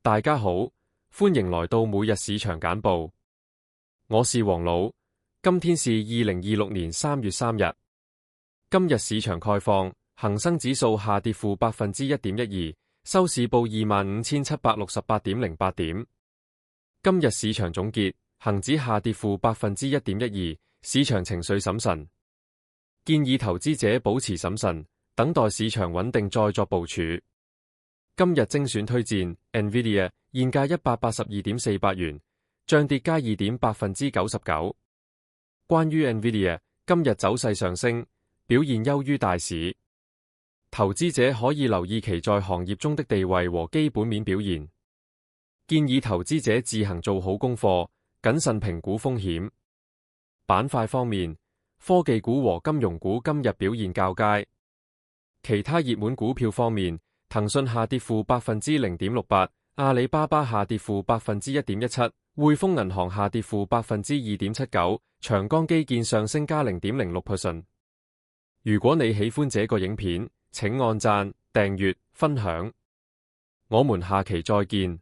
大家好，歡迎來到每日市場簡報。我是黃老，今天是2026年3月3日。今日市場概況，恒生指數下跌負1.12%，收市報25,768.08點。今日市場總結，恒指下跌負1.12%，市場情緒審慎，建議投資者保持審慎，等待市場穩定再作部署。今日精選推薦 NVIDIA 現價182.48元，漲跌加2.99%。關於 NVIDIA 今日走勢上升，表現優於大市，投資者可以留意其在行業中的地位和基本面表現。建議投資者自行做好功課，謹慎評估風險。板塊方面，科技股和金融股今日表現較佳。其他熱門股票方面，騰訊下跌負0.68%，阿里巴巴下跌負1.17%，匯豐銀行下跌負2.79%，長江基建上升加0.06%。如果你喜歡這個影片，請按讚、訂閱、分享。我們下期再見。